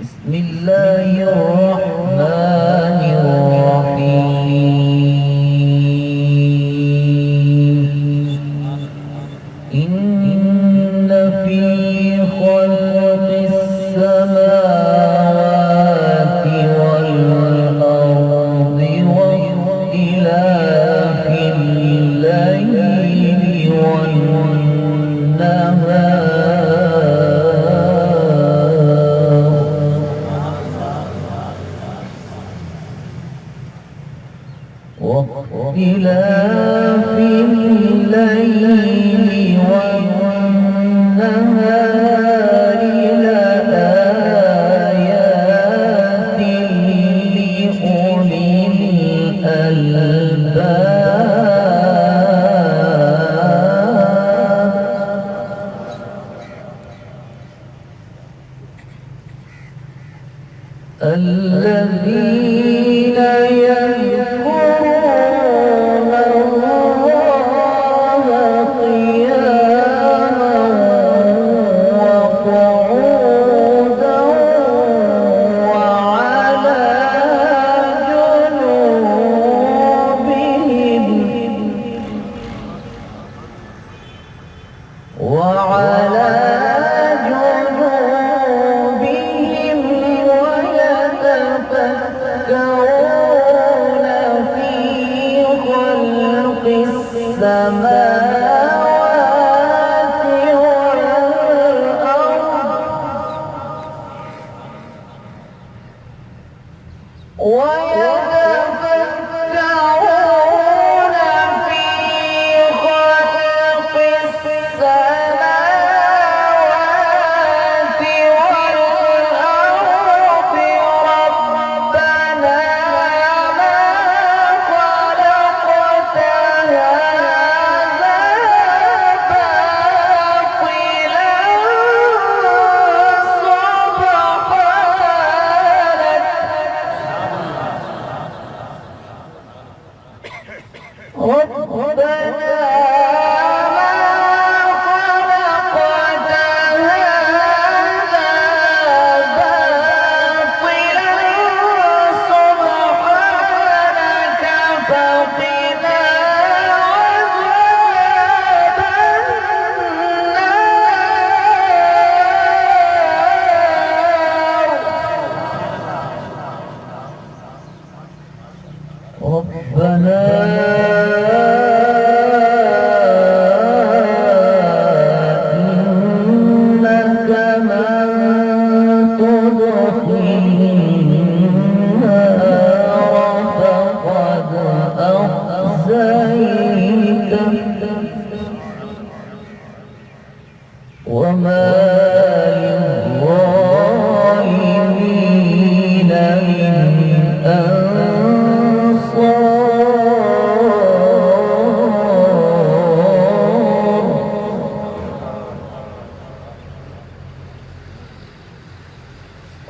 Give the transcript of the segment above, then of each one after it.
بسم الله الرحمن الرحيم. إن في خلق السماوات والأرض واختلاف الليل واختلاف الليل والنهار لآيات لأولي الألباب الذين يذكرون الله قياما وقعودا وعلى جنوبهم ويتفكرون في خلق السماوات والأرض ويتفكرون في خلق السماوات والأرض ربنا ما خلقت هذا باطلا سبحانك فقنا عذاب النار ربنا إنك من تدخل النار فقد أخزيته وما للظالمين من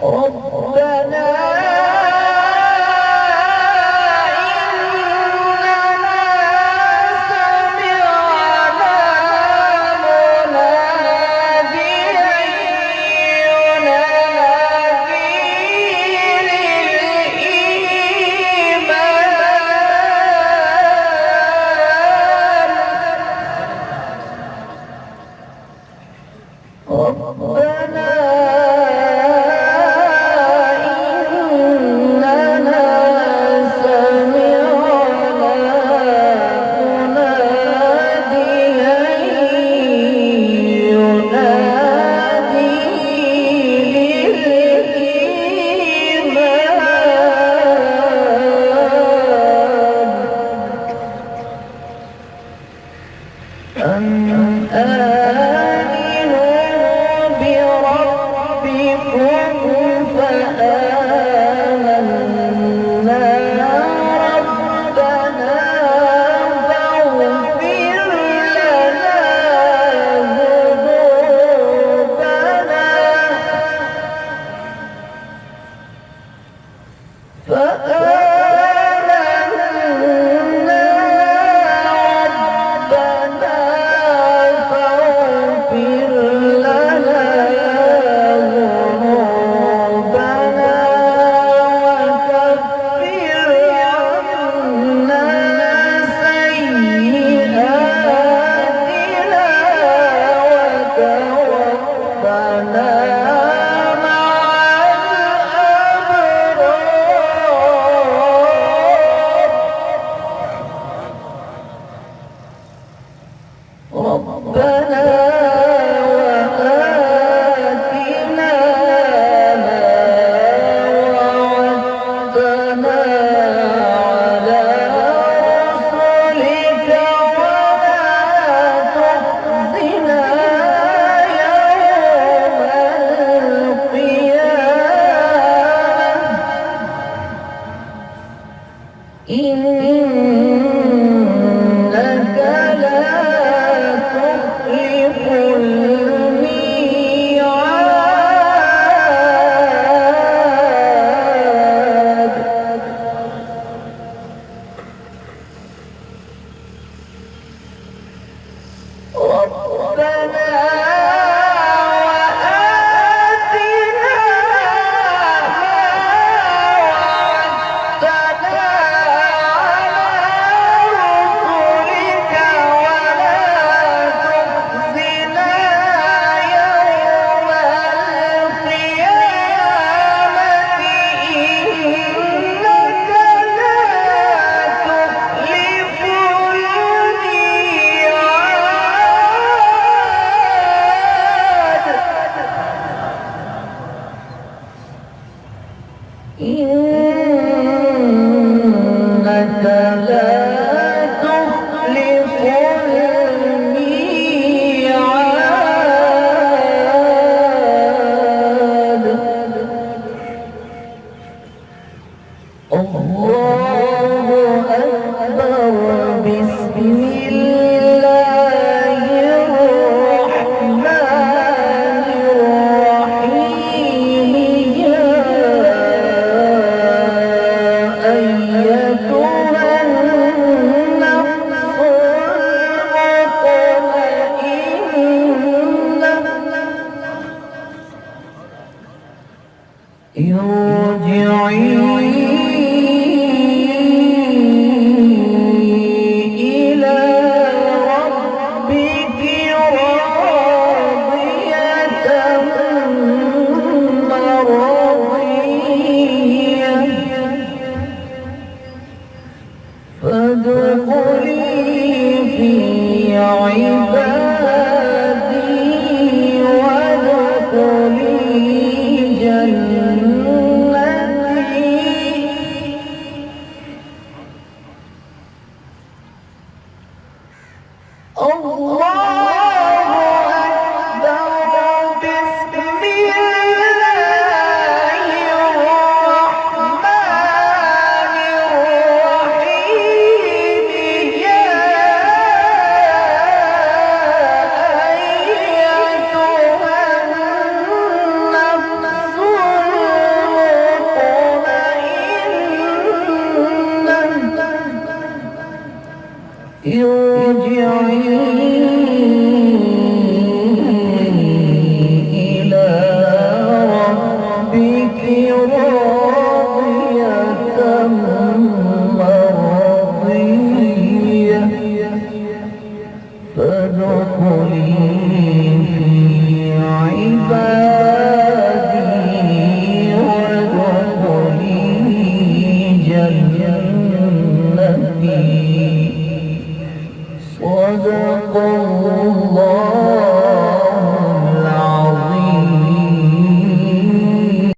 ربنا إننا سمعنا مناديا ينادي للإيمان ربنا أن آمنوا بربكم فآمنا ربنا فاغفر لنا ذنوبنا فآمنا إنك لا تخلف الميعاد ربنا إنك لا تخلف الميعاد الله أكبر بسم الله الرحمن الرحيم يا أيتها النفس المطمئنة ارجعي إلى ربك راضية مرضية فادخلي في عبادي وادخلي جنتي الله أكبر بسم الله الرحمن الرحيم يا أيتها النفس المطمئنة إلى ربك راضية مرضية فادخلي في عبادي وادخلي جنتي صدق الله